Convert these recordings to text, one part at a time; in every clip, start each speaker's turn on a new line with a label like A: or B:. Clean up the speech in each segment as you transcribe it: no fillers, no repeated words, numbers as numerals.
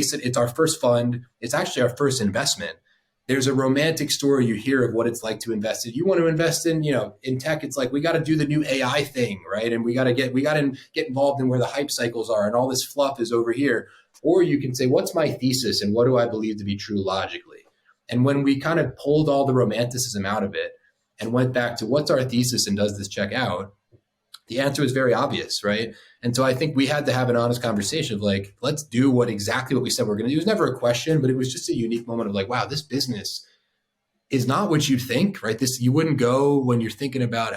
A: It's our first fund. It's actually our first investment. There's a romantic story you hear of what it's like to invest in. You want to invest in, in tech. It's like, we got to do the new AI thing, right? And we got to get involved in where the hype cycles are, and all this fluff is over here. Or you can say, what's my thesis and what do I believe to be true logically? And when we kind of pulled all the romanticism out of it and went back to what's our thesis and does this check out, the answer is very obvious, right? And so I think we had to have an honest conversation of like, let's do exactly what we said we're going to do. It was never a question, but it was just a unique moment of like, wow, this business is not what you think, right? You wouldn't go when you're thinking about,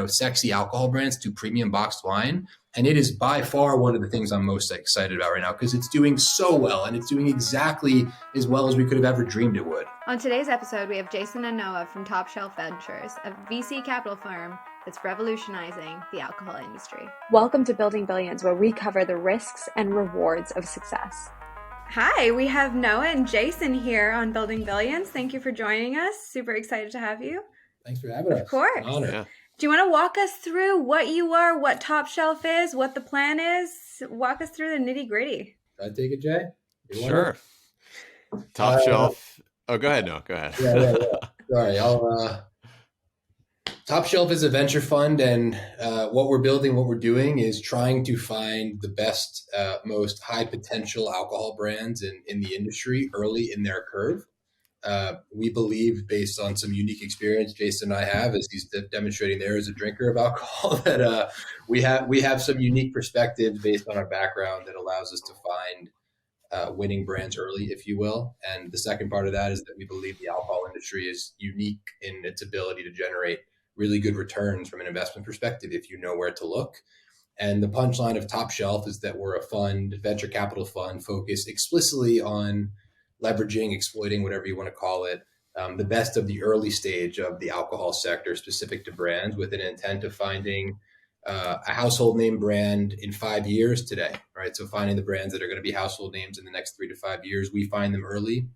A: sexy alcohol brands to premium boxed wine. And it is by far one of the things I'm most excited about right now because it's doing so well, and it's doing exactly as well as we could have ever dreamed it would.
B: On today's episode, we have Jason and Noah from Top Shelf Ventures, a VC capital firm that's revolutionizing the alcohol industry.
C: Welcome to Building Billions, where we cover the risks and rewards of success.
B: Hi, we have Noah and Jason here on Building Billions. Thank you for joining us. Super excited to have you.
A: Thanks for having us.
B: Of course.
A: An honor. Yeah.
B: Do you want to walk us through what you are, what Top Shelf is, what the plan is? Walk us through the nitty gritty.
A: Can I take it, Jay?
D: Sure. Top Shelf. Oh, go ahead, Noah. Go ahead.
A: Yeah. Sorry. Top Shelf is a venture fund, and what we're building, what we're doing is trying to find the best, most high potential alcohol brands in the industry early in their curve. We believe, based on some unique experience Jason and I have, as he's demonstrating there as a drinker of alcohol, that we have some unique perspectives based on our background that allows us to find winning brands early, if you will. And the second part of that is that we believe the alcohol industry is unique in its ability to generate really good returns from an investment perspective if you know where to look. And the punchline of Top Shelf is that we're a fund, venture capital fund, focused explicitly on leveraging, exploiting, whatever you want to call it, the best of the early stage of the alcohol sector specific to brands, with an intent of finding a household name brand in 5 years today, right? So finding the brands that are going to be household names in the next 3 to 5 years. We find them early.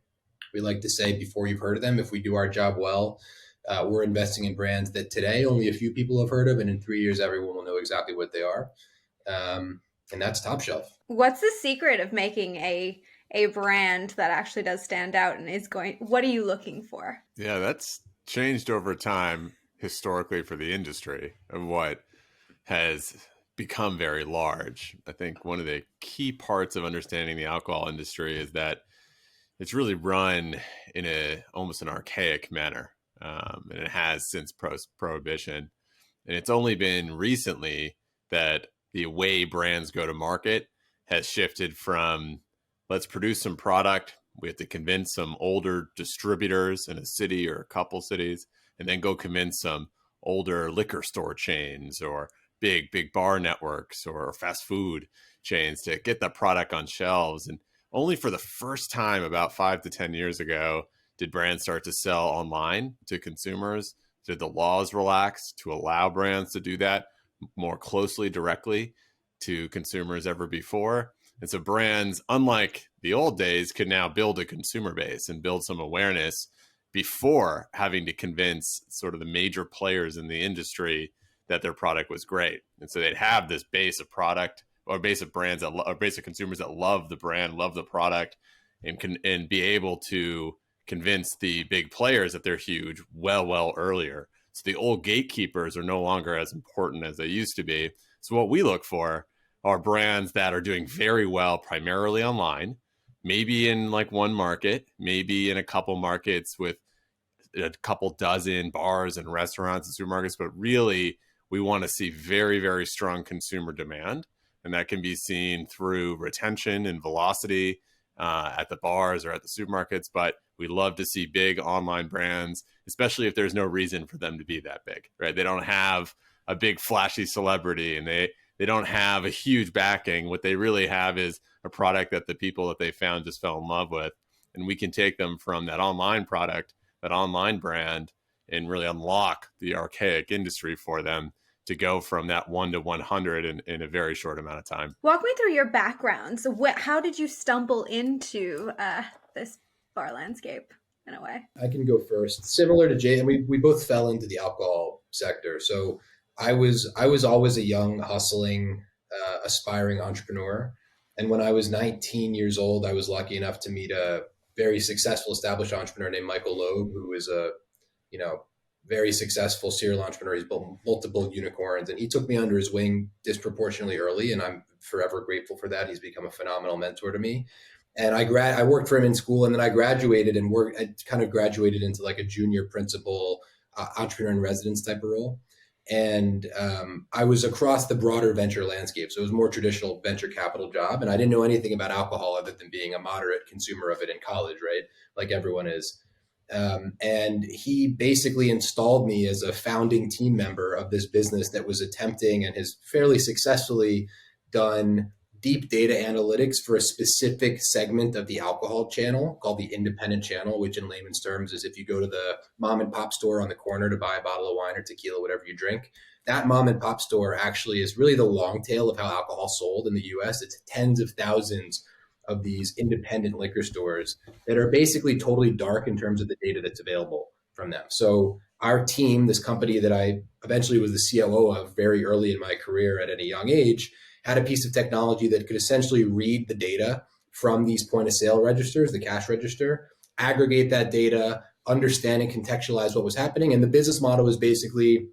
A: We like to say before you've heard of them, if we do our job well, we're investing in brands that today only a few people have heard of, and in 3 years, everyone will know exactly what they are. And that's Top Shelf.
B: What's the secret of making a brand that actually does stand out and is what are you looking for?
D: Yeah, that's changed over time historically for the industry of what has become very large. I think one of the key parts of understanding the alcohol industry is that it's really run in almost an archaic manner. And it has since Prohibition. And it's only been recently that the way brands go to market has shifted from, let's produce some product. We have to convince some older distributors in a city or a couple cities, and then go convince some older liquor store chains or big bar networks or fast food chains to get the product on shelves. And only for the first time about 5 to 10 years ago did brands start to sell online to consumers. Did the laws relax to allow brands to do that more closely, directly to consumers ever before? And so brands, unlike the old days, could now build a consumer base and build some awareness before having to convince sort of the major players in the industry that their product was great. And so they'd have this base of product or base of brands or base of consumers that love the brand, love the product, and be able to convince the big players that they're huge well earlier. So the old gatekeepers are no longer as important as they used to be. So what we look for are brands that are doing very well, primarily online, maybe in like one market, maybe in a couple markets with a couple dozen bars and restaurants and supermarkets, but really we want to see very, very strong consumer demand. And that can be seen through retention and velocity at the bars or at the supermarkets. But we love to see big online brands, especially if there's no reason for them to be that big, right? They don't have a big flashy celebrity and they don't have a huge backing. What they really have is a product that the people that they found just fell in love with. And we can take them from that online product, that online brand, and really unlock the archaic industry for them to go from that 1 to 100 in a very short amount of time.
B: Walk me through your background. So how did you stumble into this bar landscape in a way?
A: I can go first. Similar to Jay, and we both fell into the alcohol sector. So I was always a young, hustling, aspiring entrepreneur. And when I was 19 years old, I was lucky enough to meet a very successful established entrepreneur named Michael Loeb, who is a, you know, very successful serial entrepreneur. He's built multiple unicorns, and he took me under his wing disproportionately early, and I'm forever grateful for that. He's become a phenomenal mentor to me. And I worked for him in school, and then I graduated and worked. I kind of graduated into like a junior principal entrepreneur in residence type of role. And I was across the broader venture landscape. So it was more traditional venture capital job. And I didn't know anything about alcohol other than being a moderate consumer of it in college, right? Like everyone is. And he basically installed me as a founding team member of this business that was attempting and has fairly successfully done deep data analytics for a specific segment of the alcohol channel called the independent channel, which in layman's terms is if you go to the mom and pop store on the corner to buy a bottle of wine or tequila, whatever you drink, that mom and pop store actually is really the long tail of how alcohol sold in the US. It's tens of thousands of these independent liquor stores that are basically totally dark in terms of the data that's available from them. So our team, this company that I eventually was the COO of very early in my career at a young age, had a piece of technology that could essentially read the data from these point of sale registers, the cash register, aggregate that data, understand and contextualize what was happening. And the business model was basically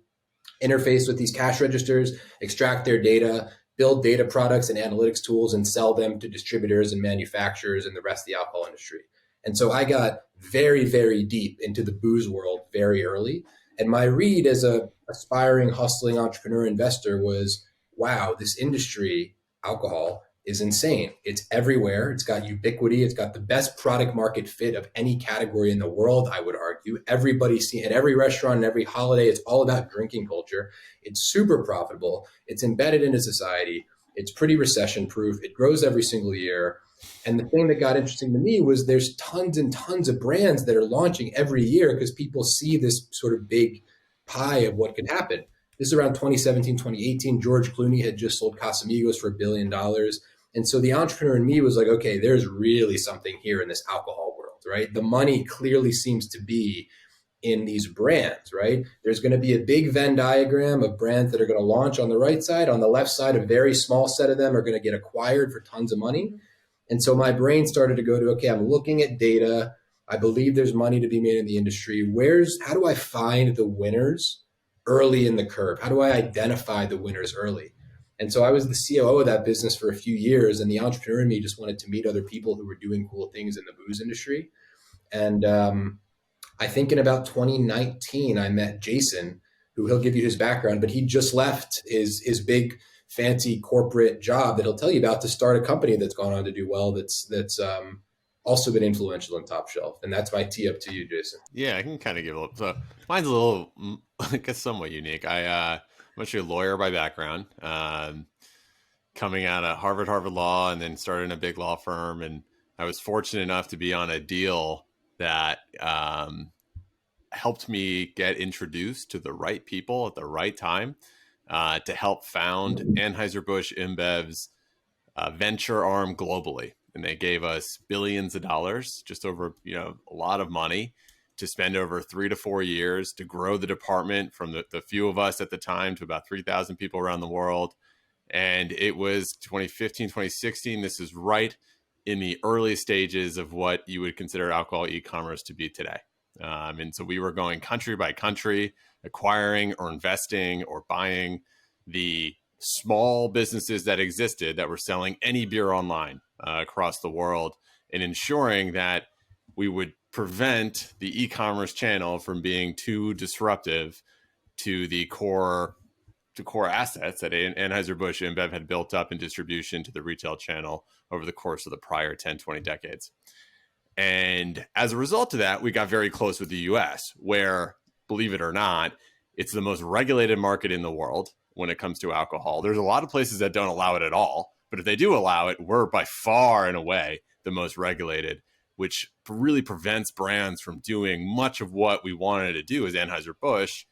A: interface with these cash registers, extract their data, build data products and analytics tools, and sell them to distributors and manufacturers and the rest of the alcohol industry. And so I got very, very deep into the booze world very early. And my read as a aspiring, hustling entrepreneur investor was, wow, this industry, alcohol, is insane. It's everywhere. It's got ubiquity. It's got the best product market fit of any category in the world, I would argue. Everybody's seen at every restaurant and every holiday. It's all about drinking culture. It's super profitable. It's embedded into society. It's pretty recession proof. It grows every single year. And the thing that got interesting to me was there's tons and tons of brands that are launching every year because people see this sort of big pie of what could happen. This is around 2017, 2018. George Clooney had just sold Casamigos for $1 billion. And so the entrepreneur in me was like, okay, there's really something here in this alcohol world, right? The money clearly seems to be in these brands, right? There's going to be a big Venn diagram of brands that are going to launch on the right side. On the left side, a very small set of them are going to get acquired for tons of money. And so my brain started to go to, okay, I'm looking at data. I believe there's money to be made in the industry. How do I find the winners early in the curve? How do I identify the winners early? And so I was the COO of that business for a few years, and the entrepreneur in me just wanted to meet other people who were doing cool things in the booze industry. And I think in about 2019, I met Jason, who he'll give you his background, but he just left his big fancy corporate job that he'll tell you about to start a company that's gone on to do well. That's also been influential in Top Shelf. And that's my tee up to you, Jason.
D: Yeah, I can kind of give a little. So mine's a little, I guess, somewhat unique. I'm actually a lawyer by background, coming out of Harvard Law, and then started in a big law firm. And I was fortunate enough to be on a deal that helped me get introduced to the right people at the right time to help found Anheuser-Busch InBev's venture arm globally. And they gave us billions of dollars, just over, a lot of money to spend over 3 to 4 years to grow the department from the few of us at the time to about 3,000 people around the world. And it was 2015, 2016. This is right in the early stages of what you would consider alcohol e-commerce to be today. And so we were going country by country, acquiring or investing or buying the small businesses that existed that were selling any beer online across the world, and ensuring that we would prevent the e-commerce channel from being too disruptive to the core assets that Anheuser-Busch InBev had built up in distribution to the retail channel over the course of the prior 10, 20 decades. And as a result of that, we got very close with the US, where, believe it or not, it's the most regulated market in the world when it comes to alcohol. There's a lot of places that don't allow it at all, but if they do allow it, we're by far and away the most regulated, which really prevents brands from doing much of what we wanted to do as Anheuser-Busch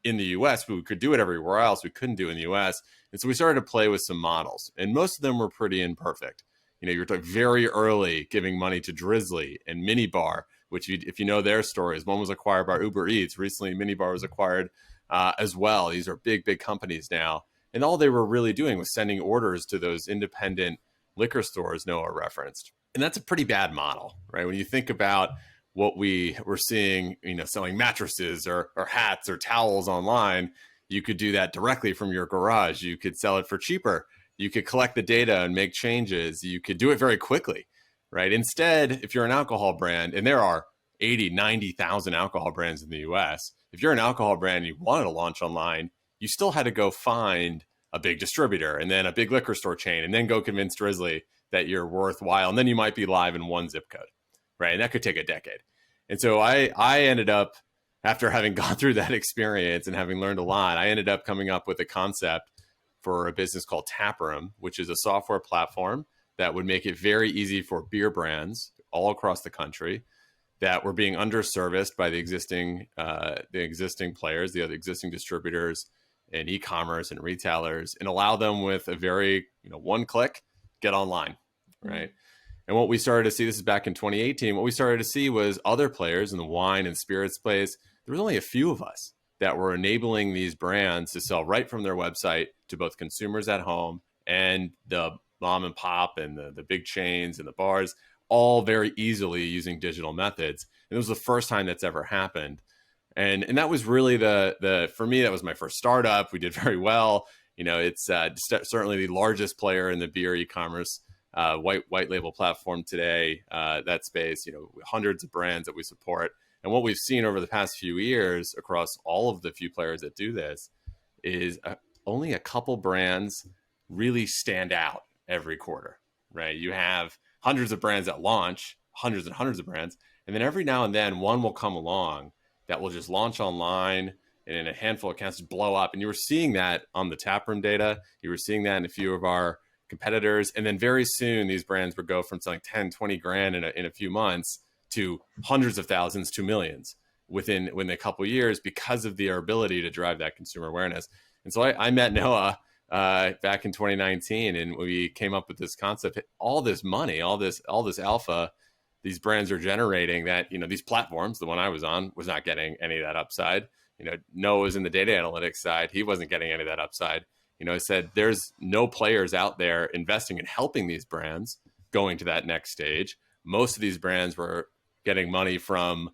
D: in the US, but we could do it everywhere else. We couldn't do it in the US. And so we started to play with some models, and most of them were pretty imperfect. You're talking very early giving money to Drizzly and Minibar, which if you know their stories, one was acquired by Uber Eats. Recently, Minibar was acquired as well. These are big, big companies now. And all they were really doing was sending orders to those independent liquor stores Noah referenced. And that's a pretty bad model, right? When you think about what we were seeing, selling mattresses or hats or towels online, you could do that directly from your garage. You could sell it for cheaper. You could collect the data and make changes. You could do it very quickly, right? Instead, if you're an alcohol brand, and there are 80, 90,000 alcohol brands in the US, if you're an alcohol brand and you wanted to launch online, you still had to go find a big distributor and then a big liquor store chain and then go convince Drizzly that you're worthwhile. And then you might be live in one zip code, right? And that could take a decade. And so I ended up, after having gone through that experience and having learned a lot, I ended up coming up with a concept for a business called TapRm, which is a software platform that would make it very easy for beer brands all across the country that were being underserviced by the existing players, the other existing distributors and e-commerce and retailers, and allow them with a very, one click, get online, right? And what we started to see, this is back in 2018, what we started to see was other players in the wine and spirits space. There was only a few of us that were enabling these brands to sell right from their website to both consumers at home and the mom and pop and the big chains and the bars, all very easily using digital methods. And it was the first time that's ever happened. And that was really for me, that was my first startup. We did very well. It's certainly the largest player in the beer e-commerce white label platform today, that space, hundreds of brands that we support. And what we've seen over the past few years across all of the few players that do this is only a couple brands really stand out every quarter, right? You have hundreds of brands that launch, hundreds and hundreds of brands. And then every now and then one will come along that will just launch online and in a handful of accounts blow up. And you were seeing that on the TapRm data. You were seeing that in a few of our competitors. And then very soon these brands would go from selling 10, 20 grand in a few months to hundreds of thousands to millions within a couple of years because of their ability to drive that consumer awareness. And so I met Noah back in 2019, and we came up with this concept. All this money, all this alpha, these brands are generating that, these platforms, the one I was on, was not getting any of that upside. Noah was in the data analytics side. He wasn't getting any of that upside. I said, there's no players out there investing in helping these brands going to that next stage. Most of these brands were getting money from,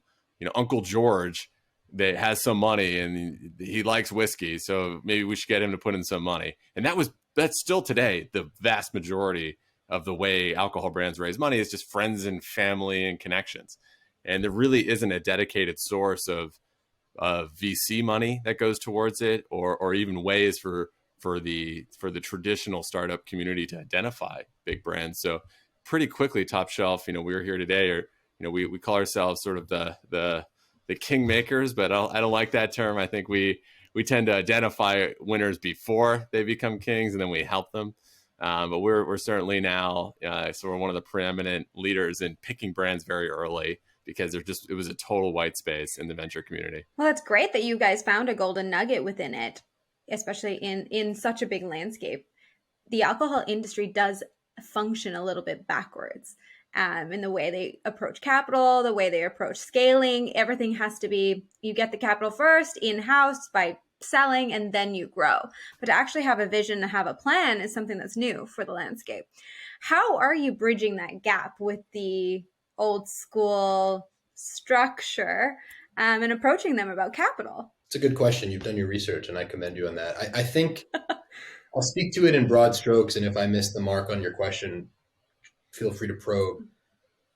D: Uncle George that has some money and he likes whiskey. So maybe we should get him to put in some money. And that's still today, the vast majority of the way alcohol brands raise money is just friends and family and connections. And there really isn't a dedicated source of VC money that goes towards it, or even ways for the traditional startup community to identify big brands. So pretty quickly, Top Shelf, we're here today, or we call ourselves sort of the king makers, but I don't like that term. I think we tend to identify winners before they become kings, and then we help them. But we're certainly now sort of one of the preeminent leaders in picking brands very early, because it was a total white space in the venture community.
B: Well, it's great that you guys found a golden nugget within it, especially in such a big landscape. The alcohol industry does function a little bit backwards in the way they approach capital, the way they approach scaling. Everything has to be, you get the capital first in-house by selling, and then you grow. But to actually have a vision, to have a plan, is something that's new for the landscape. How are you bridging that gap with the old school structure and approaching them about capital?
A: It's a good question. You've done your research, and I commend you on that. I think I'll speak to it in broad strokes, and if I miss the mark on your question, feel free to probe.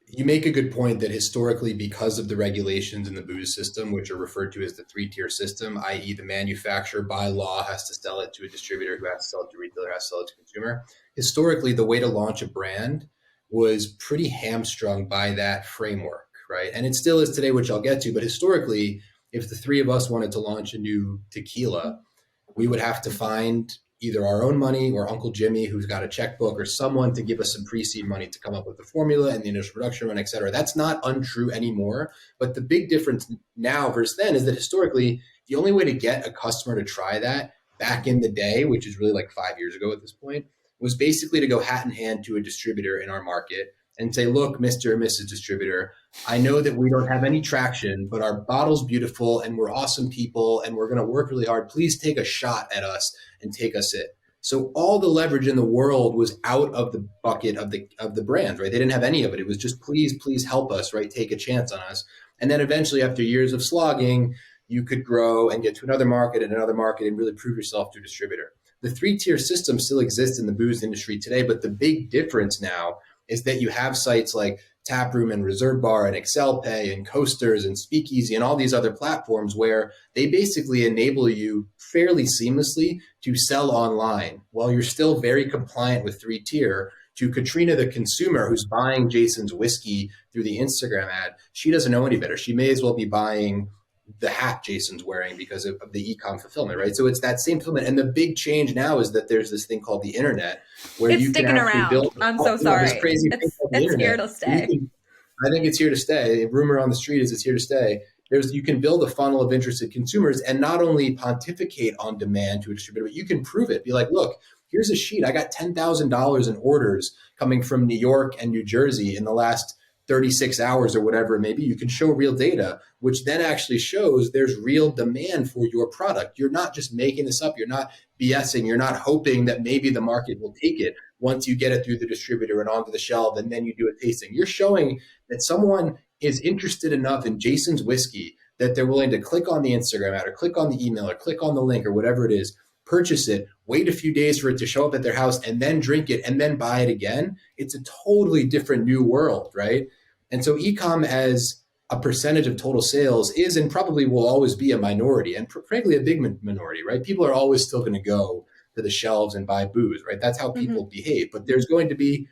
A: You make a good point that historically, because of the regulations in the booze system, which are referred to as the three-tier system, i.e. the manufacturer by law has to sell it to a distributor, who has to sell it to a retailer, has to sell it to consumer. Historically, the way to launch a brand was pretty hamstrung by that framework, right? And it still is today, which I'll get to. But historically, if the three of us wanted to launch a new tequila, we would have to find either our own money or Uncle Jimmy, who's got a checkbook, or someone to give us some pre-seed money to come up with the formula and the initial production run, et cetera. That's not untrue anymore. But the big difference now versus then is that historically, the only way to get a customer to try that back in the day, which is really like 5 years ago at this point, was basically to go hat in hand to a distributor in our market and say, look, Mr. and Mrs. Distributor, I know that we don't have any traction, but our bottle's beautiful and we're awesome people and we're going to work really hard. Please take a shot at us and take us in. So all the leverage in the world was out of the bucket of the brands, right? They didn't have any of it. It was just please help us, right? Take a chance on us. And then eventually, after years of slogging, you could grow and get to another market and really prove yourself to a distributor. The three-tier system still exists in the booze industry today, but the big difference now is that you have sites like TapRm and Reserve Bar and Excel Pay and Coasters and Speakeasy and all these other platforms where they basically enable you fairly seamlessly to sell online while you're still very compliant with three-tier. To Katrina, the consumer who's buying Jason's whiskey through the Instagram ad, she doesn't know any better. She may as well be buying the hat Jason's wearing because of the e-com fulfillment, right? So it's that same fulfillment. And the big change now is that there's this thing called the internet where
B: It's
A: you can
B: sticking
A: actually
B: around.
A: build
B: I'm so sorry.
A: this crazy thing called the
B: It's here
A: internet.
B: to stay.
A: I think it's here to stay. A rumor on the street is it's here to stay. You can build a funnel of interested consumers and not only pontificate on demand to a distributor, but you can prove it. Be like, look, here's a sheet. I got $10,000 in orders coming from New York and New Jersey in the last 36 hours or whatever it may be. You can show real data, which then actually shows there's real demand for your product. You're not just making this up. You're not BSing. You're not hoping that maybe the market will take it once you get it through the distributor and onto the shelf and then you do a tasting. You're showing that someone is interested enough in Jason's whiskey that they're willing to click on the Instagram ad or click on the email or click on the link or whatever it is, purchase it, wait a few days for it to show up at their house and then drink it and then buy it again. It's a totally different new world, right? And so e-com as a percentage of total sales is and probably will always be a minority and frankly a big minority, right? People are always still going to go to the shelves and buy booze, right? That's how people behave. But there's going to be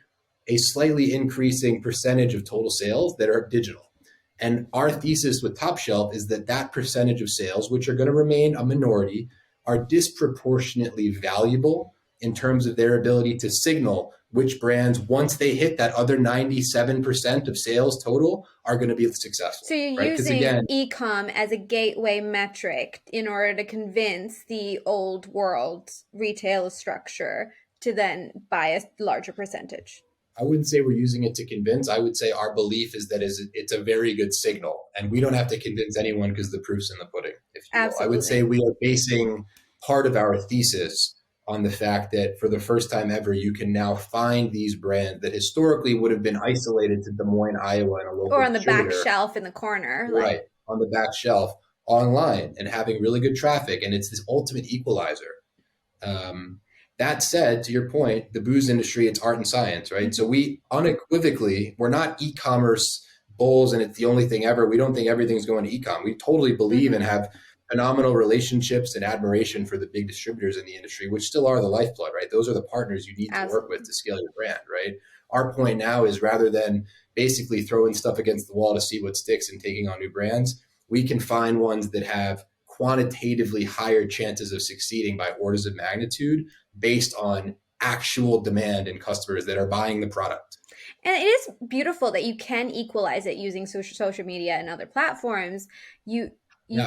A: a slightly increasing percentage of total sales that are digital. And our thesis with Top Shelf is that that percentage of sales, which are going to remain a minority, are disproportionately valuable in terms of their ability to signal which brands, once they hit that other 97% of sales total, are going to be successful.
B: So you're
A: right?
B: using e-com as a gateway metric in order to convince the old world retail structure to then buy a larger percentage.
A: I wouldn't say we're using it to convince. I would say our belief is that it's a very good signal, and we don't have to convince anyone because the proof's in the pudding, if you will.
B: Absolutely.
A: I would say we are basing part of our thesis on the fact that for the first time ever, you can now find these brands that historically would have been isolated to Des Moines, Iowa, and a local
B: or on the back
A: distributor.
B: shelf in the corner.
A: Right, on the back shelf online and having really good traffic, and it's this ultimate equalizer. That said, to your point, the booze industry, it's art and science, right? So we unequivocally, we're not e-commerce bulls and it's the only thing ever. We don't think everything's going to e-com. We totally believe and have phenomenal relationships and admiration for the big distributors in the industry, which still are the lifeblood, right? Those are the partners you need to work with to scale your brand, right? Our point now is rather than basically throwing stuff against the wall to see what sticks and taking on new brands, we can find ones that have quantitatively higher chances of succeeding by orders of magnitude based on actual demand and customers that are buying the product.
B: And it is beautiful that you can equalize it using social media and other platforms. You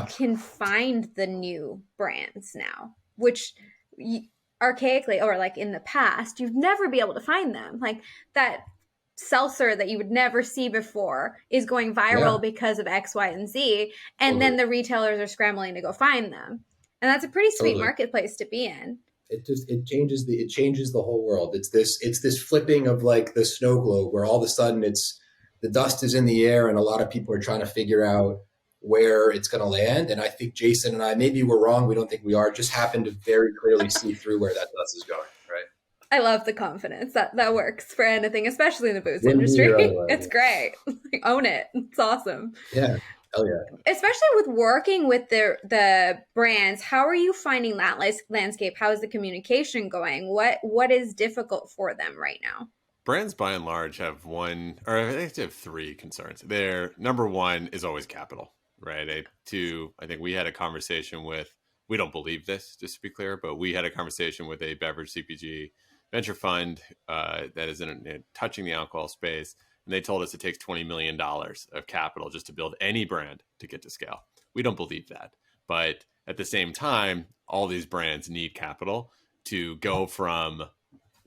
B: can find the new brands now, which archaically or like in the past, you'd never be able to find them. Like that seltzer that you would never see before is going viral because of X, Y, and Z. And then the retailers are scrambling to go find them. And that's a pretty sweet marketplace to be in.
A: It changes the whole world. It's this flipping of like the snow globe where all of a sudden the dust is in the air and a lot of people are trying to figure out where it's going to land. And I think Jason and I, maybe we're wrong. We don't think we are, just happen to very clearly see through where that dust is going. Right.
B: I love the confidence that works for anything, especially in the booze industry. It's great. Own it. It's awesome.
A: Yeah. Oh yeah.
B: Especially with working with the brands, how are you finding that landscape? How is the communication going? What is difficult for them right now?
D: Brands by and large have one, or I think they have three concerns. Their number one is always capital, right? I think we had a conversation with, we don't believe this, just to be clear, but we had a conversation with a beverage CPG venture fund that is touching the alcohol space. And they told us it takes $20 million of capital just to build any brand to get to scale. We don't believe that. But at the same time, all these brands need capital to go from,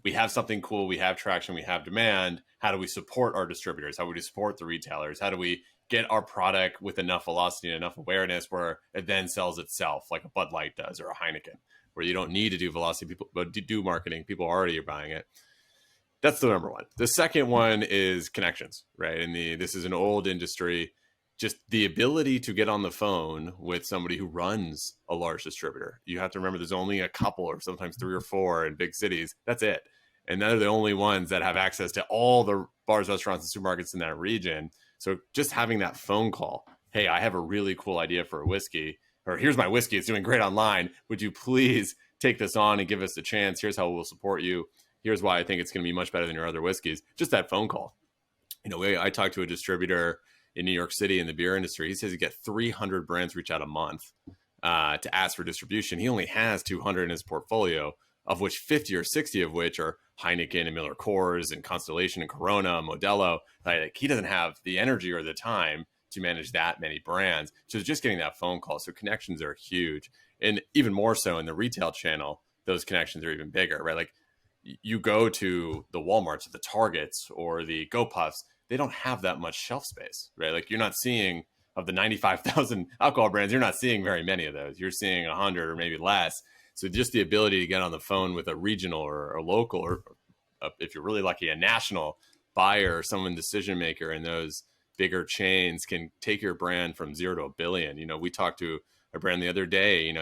D: we have something cool, we have traction, we have demand. How do we support our distributors? How do we support the retailers? How do we get our product with enough velocity and enough awareness where it then sells itself like a Bud Light does or a Heineken? where you don't need to do velocity, people, but do marketing. People already are buying it. That's the number one. The second one is connections, right? And this is an old industry. Just the ability to get on the phone with somebody who runs a large distributor. You have to remember there's only a couple or sometimes 3 or 4 in big cities. That's it. And they're the only ones that have access to all the bars, restaurants, and supermarkets in that region. So just having that phone call, hey, I have a really cool idea for a whiskey, or here's my whiskey, it's doing great online. Would you please take this on and give us a chance? Here's how we'll support you. Here's why I think it's going to be much better than your other whiskeys. Just that phone call. I talked to a distributor in New York City in the beer industry. He says he gets 300 brands reach out a month to ask for distribution. He only has 200 in his portfolio, of which 50 or 60 of which are Heineken and Miller Coors and Constellation and Corona and Modelo. Like, he doesn't have the energy or the time to manage that many brands. So just getting that phone call. So connections are huge. And even more so in the retail channel, those connections are even bigger, right? Like, you go to the Walmarts or the Targets or the GoPuffs, they don't have that much shelf space, right? Like, you're not seeing, of the 95,000 alcohol brands, you're not seeing very many of those. You're seeing 100 or maybe less. So just the ability to get on the phone with a regional or a local, or if you're really lucky, a national buyer or someone decision maker in those bigger chains can take your brand from 0 to a billion. We talked to a brand the other day,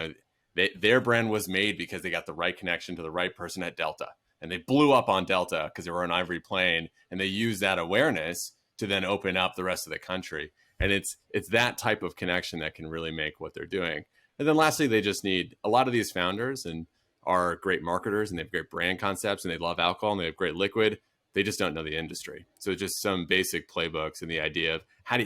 D: their brand was made because they got the right connection to the right person at Delta. And they blew up on Delta because they were on Ivory Plain, and they used that awareness to then open up the rest of the country. And it's that type of connection that can really make what they're doing. And then lastly, they just need, a lot of these founders and are great marketers, and they have great brand concepts, and they love alcohol, and they have great liquid. They just don't know the industry. So just some basic playbooks and the idea of how do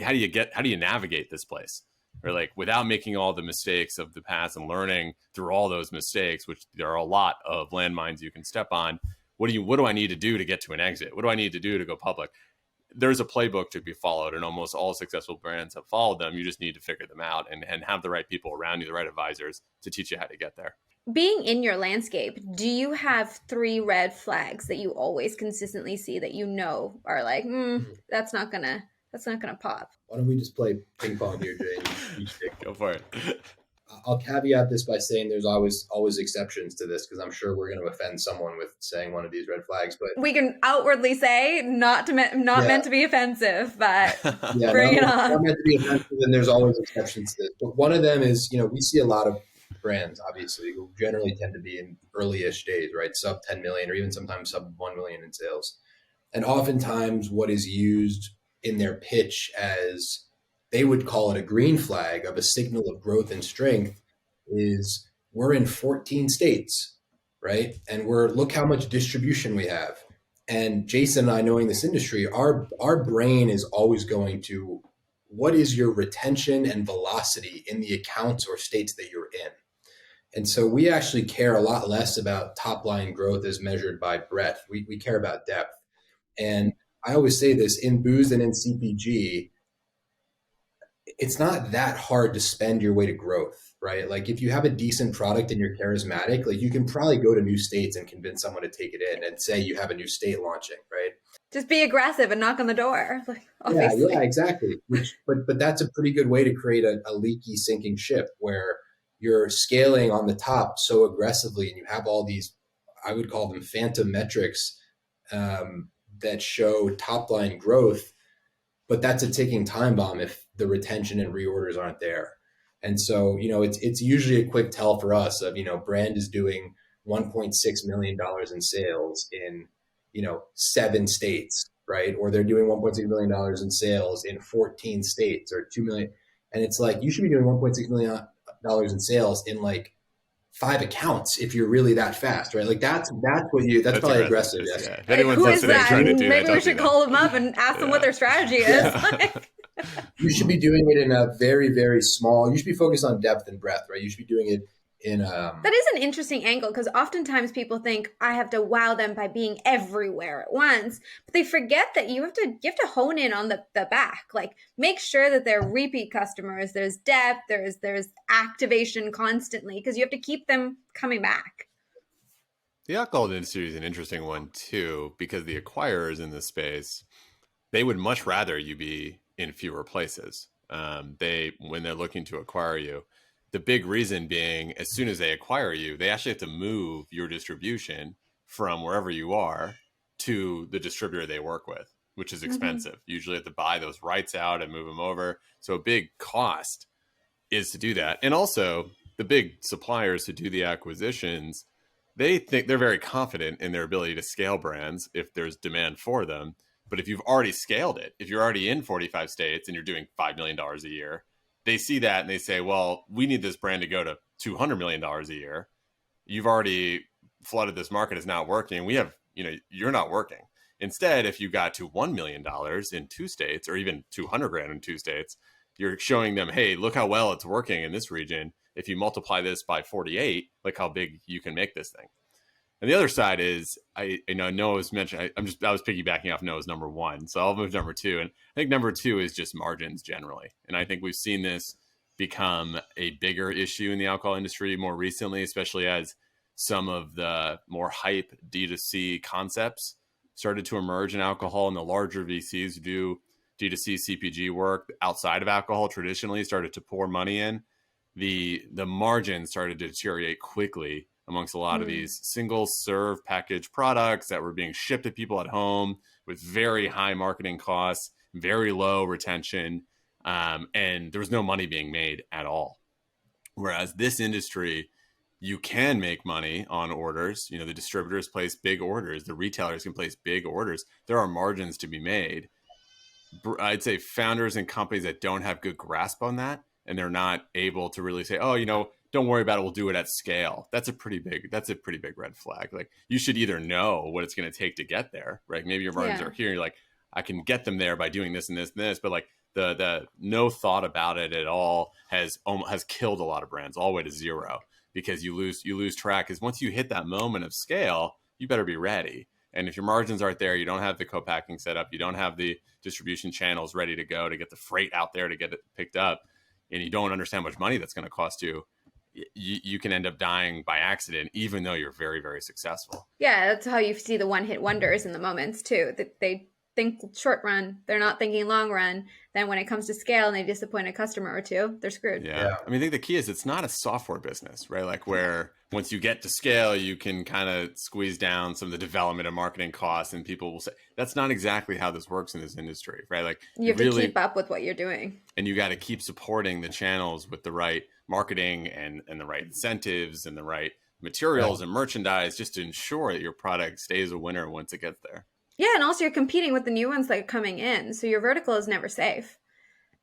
D: you navigate this place? Or like, without making all the mistakes of the past and learning through all those mistakes, which there are a lot of landmines you can step on. What do I need to do to get to an exit? What do I need to do to go public? There's a playbook to be followed, and almost all successful brands have followed them. You just need to figure them out and have the right people around you, the right advisors to teach you how to get there.
B: Being in your landscape, do you have 3 red flags that you always consistently see that are like, that's not gonna pop?
A: Why don't we just play ping pong here, Jay?
D: Go for it.
A: I'll caveat this by saying there's always exceptions to this, because I'm sure we're going to offend someone with saying one of these red flags. But
B: we can outwardly say not meant to be offensive, but bring it on.
A: Not meant to be offensive, and there's always exceptions to this. But one of them is, we see a lot of brands, obviously, who generally tend to be in early-ish days, right? Sub 10 million, or even sometimes sub 1 million in sales. And oftentimes what is used in their pitch as, they would call it a green flag of a signal of growth and strength, is we're in 14 states, right? And look how much distribution we have. And Jason and I, knowing this industry, our brain is always going to, what is your retention and velocity in the accounts or states that you're in? And so we actually care a lot less about top line growth as measured by breadth. We care about depth. And I always say this, in booze and in CPG, it's not that hard to spend your way to growth, right? Like, if you have a decent product and you're charismatic, like, you can probably go to new states and convince someone to take it in and say you have a new state launching, right?
B: Just be aggressive and knock on the door.
A: Yeah, exactly. But that's a pretty good way to create a leaky, sinking ship, where you're scaling on the top so aggressively, and you have all these, I would call them phantom metrics, that show top line growth, but that's a ticking time bomb if the retention and reorders aren't there. And so, it's usually a quick tell for us of, brand is doing $1.6 million in sales in, 7 states, right? Or they're doing $1.6 million in sales in 14 states, or 2 million. And it's like, you should be doing $1.6 million in sales in like 5 accounts if you're really that fast, right? Like, that's probably aggressive. Yes.
D: Yeah. If anyone's listening trying to do
B: maybe
D: that,
B: we should call them up and ask them what their strategy is.
A: You should be doing it in a very, very small, you should be focused on depth and breadth, right? You should be doing it in
B: that is an interesting angle, because oftentimes people think I have to wow them by being everywhere at once, but they forget that you have to hone in on the back, like, make sure that they're repeat customers, there's depth, there's activation constantly, because you have to keep them coming back.
D: The alcohol industry is an interesting one too, because the acquirers in this space, they would much rather you be in fewer places. When they're looking to acquire you, The big reason being, as soon as they acquire you, they actually have to move your distribution from wherever you are to the distributor they work with, which is expensive. Usually have to buy those rights out and move them over. So a big cost is to do that. And also the big suppliers who do the acquisitions, they think they're very confident in their ability to scale brands if there's demand for them. But if you've already scaled it, if you're already in 45 states and you're doing $5 million a year, they see that and they say, well, we need this brand to go to $200 million a year. You've already flooded this market. It's not working. We have, you're not working. Instead, if you got to $1 million in 2 states, or even 200 grand in 2 states, you're showing them, hey, look how well it's working in this region. If you multiply this by 48, look how big you can make this thing. And the other side is, I know Noah was mentioned. I was piggybacking off Noah's number one, so I'll move to number two. And I think number two is just margins generally. And I think we've seen this become a bigger issue in the alcohol industry more recently, especially as some of the more hype D2C concepts started to emerge in alcohol, and the larger VCs who do D2C CPG work outside of alcohol traditionally started to pour money in. The margins started to deteriorate quickly amongst a lot of these single serve packaged products that were being shipped to people at home with very high marketing costs, very low retention, and there was no money being made at all. Whereas this industry, you can make money on orders. The distributors place big orders. The retailers can place big orders. There are margins to be made. I'd say founders and companies that don't have good grasp on that, and they're not able to really say, oh, don't worry about it, we'll do it at scale. That's a pretty big red flag. Like, you should either know what it's going to take to get there, right? Maybe your margins are here and you're like, I can get them there by doing this and this and this, but like the no thought about it at all has killed a lot of brands all the way to zero, because you lose track. Because once you hit that moment of scale, you better be ready. And if your margins aren't there, you don't have the co-packing set up, you don't have the distribution channels ready to go to get the freight out there to get it picked up, and you don't understand how much money that's going to cost you, you can end up dying by accident, even though you're very, very successful.
B: Yeah, that's how you see the one-hit wonders in the moments too. That they think short run, they're not thinking long run. Then when it comes to scale and they disappoint a customer or two, they're screwed.
D: Yeah. I mean, I think the key is it's not a software business, right? Like, where once you get to scale, you can kind of squeeze down some of the development and marketing costs, and people will say that's not exactly how this works in this industry, right? Like,
B: you have to keep up with what you're doing,
D: and you got to keep supporting the channels with the right marketing and the right incentives and the right materials and merchandise, just to ensure that your product stays a winner once it gets there.
B: Yeah, and also you're competing with the new ones that are coming in, so your vertical is never safe.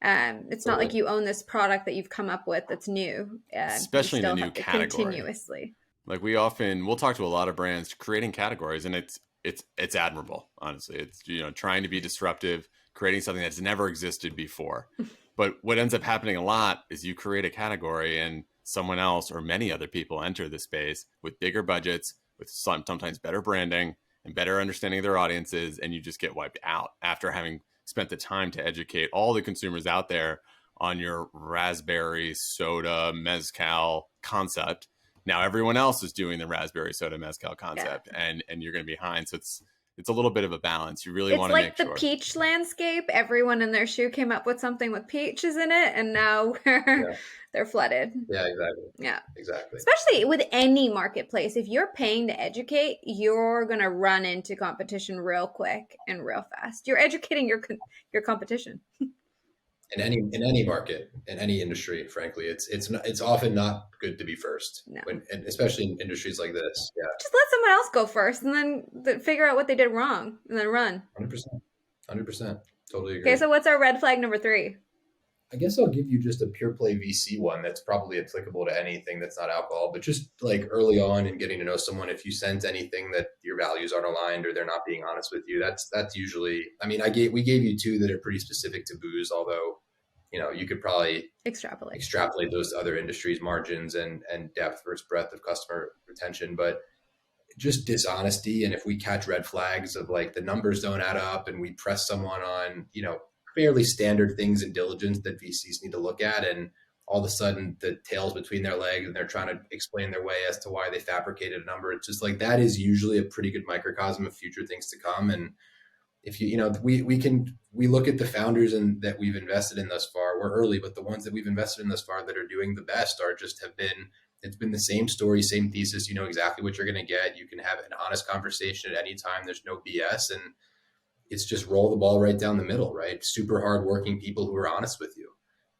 B: It's not like you own this product that you've come up with that's new,
D: especially in a new category.
B: Continuously,
D: like we'll talk to a lot of brands creating categories, and it's admirable. Honestly, it's trying to be disruptive, creating something that's never existed before. But what ends up happening a lot is you create a category, and someone else or many other people enter the space with bigger budgets, with sometimes better branding and better understanding of their audiences, and you just get wiped out after having spent the time to educate all the consumers out there on your raspberry soda mezcal concept. Now everyone else is doing the raspberry soda mezcal concept, and you're going to be behind. So it's a little bit of a balance. You really want to make sure. It's like
B: the peach landscape. Everyone in their shoe came up with something with peaches in it, and now they're flooded.
A: Yeah, exactly.
B: Yeah,
A: exactly.
B: Especially with any marketplace, if you're paying to educate, you're gonna run into competition real quick and real fast. You're educating your competition.
A: In any market, in any industry, frankly, it's often not good to be first, and especially in industries like this. Yeah,
B: just let someone else go first, and then figure out what they did wrong, and then run.
A: 100%, totally agree.
B: Okay, so what's our red flag number 3?
A: I guess I'll give you just a pure play VC one that's probably applicable to anything that's not alcohol, but just like early on in getting to know someone, if you sense anything that your values aren't aligned or they're not being honest with you, that's usually, I mean, we gave you 2 that are pretty specific to booze, although, you could probably extrapolate those to other industries, margins and depth versus breadth of customer retention, but just dishonesty. And if we catch red flags of like the numbers don't add up, and we press someone on, fairly standard things in diligence that VCs need to look at, and all of a sudden the tail's between their legs and they're trying to explain their way as to why they fabricated a number. It's just like, that is usually a pretty good microcosm of future things to come. And if we look at the founders and that we've invested in thus far, we're early, but the ones that we've invested in thus far that are doing the best it's been the same story, same thesis. You know exactly what you're going to get. You can have an honest conversation at any time. There's no BS. And it's just roll the ball right down the middle, right? Super hardworking people who are honest with you.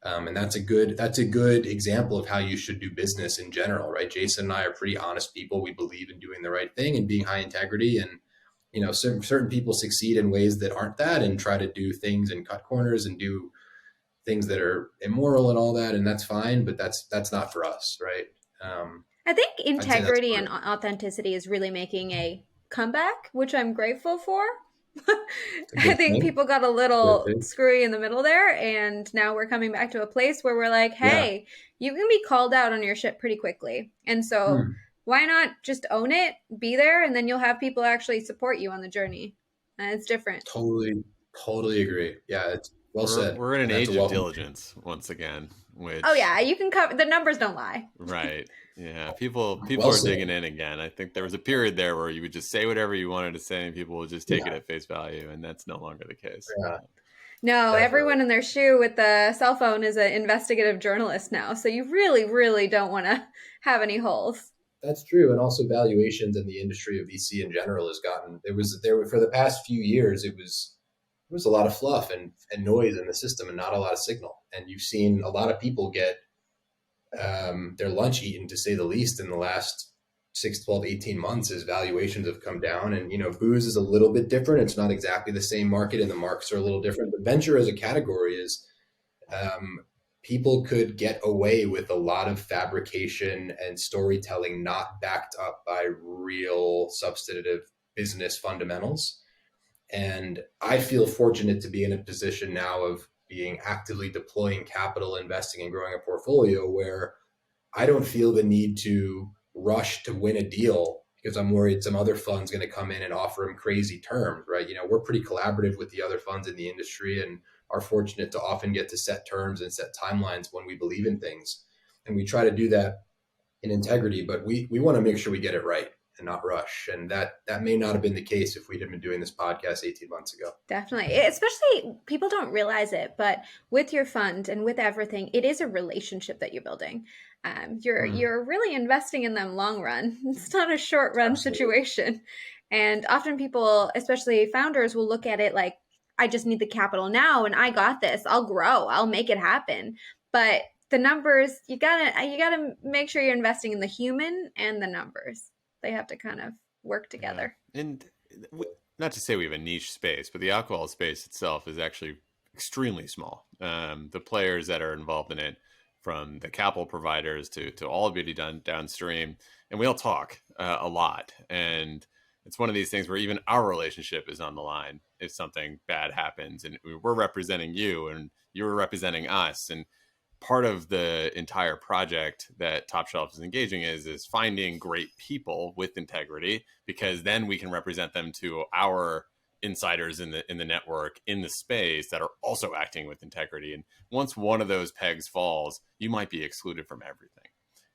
A: And that's a good example of how you should do business in general, right? Jason and I are pretty honest people. We believe in doing the right thing and being high integrity. And, certain people succeed in ways that aren't that and try to do things and cut corners and do things that are immoral and all that. And that's fine, but that's not for us, right?
B: I think integrity and authenticity is really making a comeback, which I'm grateful for. I think people got a little screwy in the middle there, and now we're coming back to a place where we're like, hey, you can be called out on your shit pretty quickly. And so why not just own it, be there, and then you'll have people actually support you on the journey. And it's different.
A: Totally agree. Yeah, it's well said.
D: We're in an age of diligence once again. Which,
B: you can cover, the numbers don't lie.
D: Right. Yeah, people are digging in again. I think there was a period there where you would just say whatever you wanted to say and people would just take it at face value, and that's no longer the case.
A: Yeah.
B: No, definitely. Everyone in their shoe with the cell phone is an investigative journalist now, so you really, really don't want to have any holes.
A: That's true, and also valuations in the industry of VC in general has gotten for the past few years it was a lot of fluff and noise in the system and not a lot of signal, and you've seen a lot of people get their lunch eaten, to say the least, in the last 6, 12, 18 months as valuations have come down. And, booze is a little bit different. It's not exactly the same market and the marks are a little different. But venture as a category is people could get away with a lot of fabrication and storytelling not backed up by real substantive business fundamentals. And I feel fortunate to be in a position now of being actively deploying capital, investing and growing a portfolio where I don't feel the need to rush to win a deal because I'm worried some other fund's going to come in and offer them crazy terms, right? We're pretty collaborative with the other funds in the industry and are fortunate to often get to set terms and set timelines when we believe in things. And we try to do that in integrity, but we want to make sure we get it right and not rush. And that may not have been the case if we'd have been doing this podcast 18 months ago.
B: Definitely. Especially people don't realize it, but with your fund and with everything, it is a relationship that you're building. You're really investing in them long run. It's not a short run situation. And often people, especially founders, will look at it like, I just need the capital now and I got this. I'll grow. I'll make it happen. But the numbers, you gotta make sure you're investing in the human and the numbers. They have to kind of work together.
D: Yeah. And not to say we have a niche space, but the alcohol space itself is actually extremely small. The players that are involved in it, from the capital providers to all of it downstream, and we all talk a lot. And it's one of these things where even our relationship is on the line if something bad happens, and we're representing you and you're representing us. And part of the entire project that Top Shelf is engaging is finding great people with integrity, because then we can represent them to our insiders in the network, in the space, that are also acting with integrity. And once one of those pegs falls, you might be excluded from everything.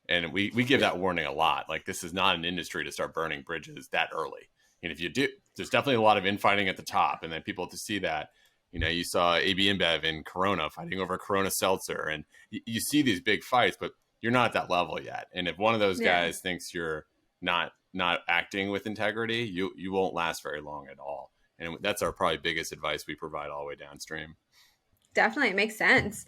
D: And we give that warning a lot. Like, this is not an industry to start burning bridges that early. And if you do, there's definitely a lot of infighting at the top, and then people to see that. You saw AB InBev and Corona fighting over Corona Seltzer, and you see these big fights, but you're not at that level yet. And if one of those guys thinks you're not acting with integrity, you won't last very long at all. And that's our probably biggest advice we provide all the way downstream.
B: Definitely, it makes sense.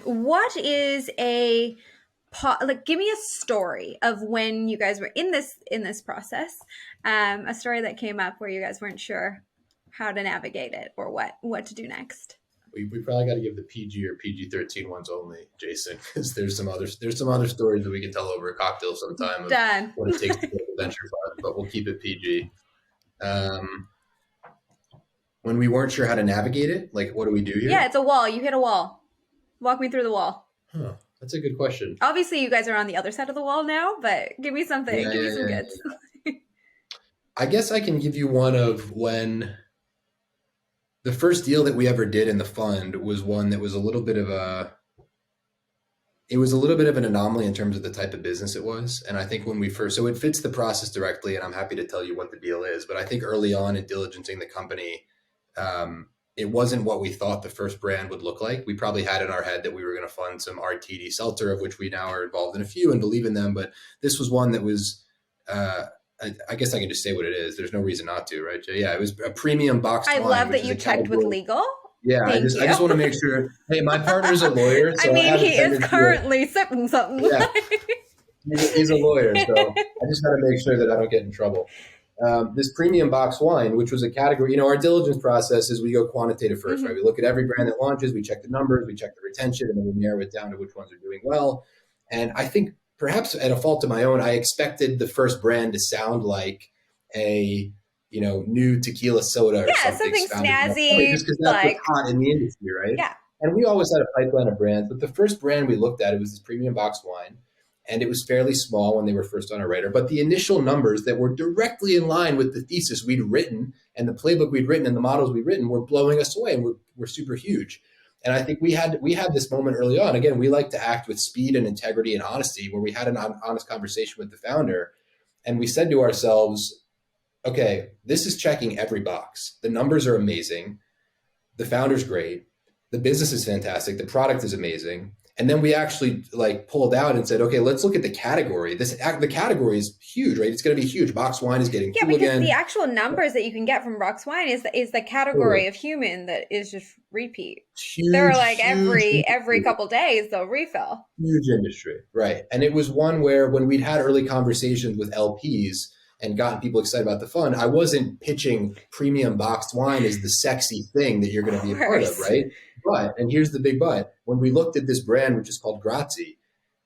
B: What is give me a story of when you guys were in this process, a story that came up where you guys weren't sure how to navigate it or what to do next.
A: We probably got to give the PG or PG-13 ones only, Jason, because there's some other stories that we can tell over a cocktail sometime.
B: Done.
A: What it takes to build a venture fund, but we'll keep it PG. When we weren't sure how to navigate it, like, what do we do here?
B: Yeah, it's a wall. You hit a wall. Walk me through the wall.
A: Huh. That's a good question.
B: Obviously, you guys are on the other side of the wall now, but give me something. Give me some goods.
A: I guess I can give you one of when the first deal that we ever did in the fund was one that was a little bit of an anomaly in terms of the type of business it was. And I think when so it fits the process directly, and I'm happy to tell you what the deal is. But I think early on in diligencing the company, It wasn't what we thought the first brand would look like. We probably had in our head that we were going to fund some RTD seltzer, of which we now are involved in a few and believe in them. But this was one that was, I guess I can just say what it is. There's no reason not to, right, Jay? Yeah, it was a premium boxed
B: I
A: wine.
B: love
A: which
B: that
A: is
B: you
A: a
B: checked with
A: category.
B: legal.
A: Yeah, I
B: Thank
A: just want to make sure. Hey, my partner's a lawyer, so
B: I mean,
A: have a
B: he is
A: tendency to-
B: currently sipping something.
A: Yeah. He's a lawyer, so I just got to make sure that I don't get in trouble. This premium box wine, which was a category, our diligence process is we go quantitative 1st, right? We look at every brand that launches, we check the numbers, we check the retention, and then we narrow it down to which ones are doing well. And I think perhaps at a fault of my own, I expected the first brand to sound like a new tequila soda or
B: something
A: founded
B: snazzy,
A: just because that's what's hot in the industry, right?
B: Yeah.
A: And we always had a pipeline of brands, but the first brand we looked at, it was this premium box wine. And it was fairly small when they were first on our radar. But the initial numbers that were directly in line with the thesis we'd written and the playbook we'd written and the models we'd written were blowing us away and were super huge. And I think we had this moment early on. Again, we like to act with speed and integrity and honesty, where we had an honest conversation with the founder. And we said to ourselves, okay, this is checking every box. The numbers are amazing. The founder's great. The business is fantastic. The product is amazing. And then we actually pulled out and said, okay, let's look at the category. The category is huge, right? It's going to be huge. Box wine is getting cool
B: because
A: again.
B: The actual numbers that you can get from box wine is the category of human that is just repeat.
A: Huge,
B: they're every couple days they'll refill.
A: Huge industry, right? And it was one where when we'd had early conversations with LPs and gotten people excited about the fund, I wasn't pitching premium boxed wine as the sexy thing that you're going to be a part of, right? But, and here's the big but, when we looked at this brand, which is called Grazie,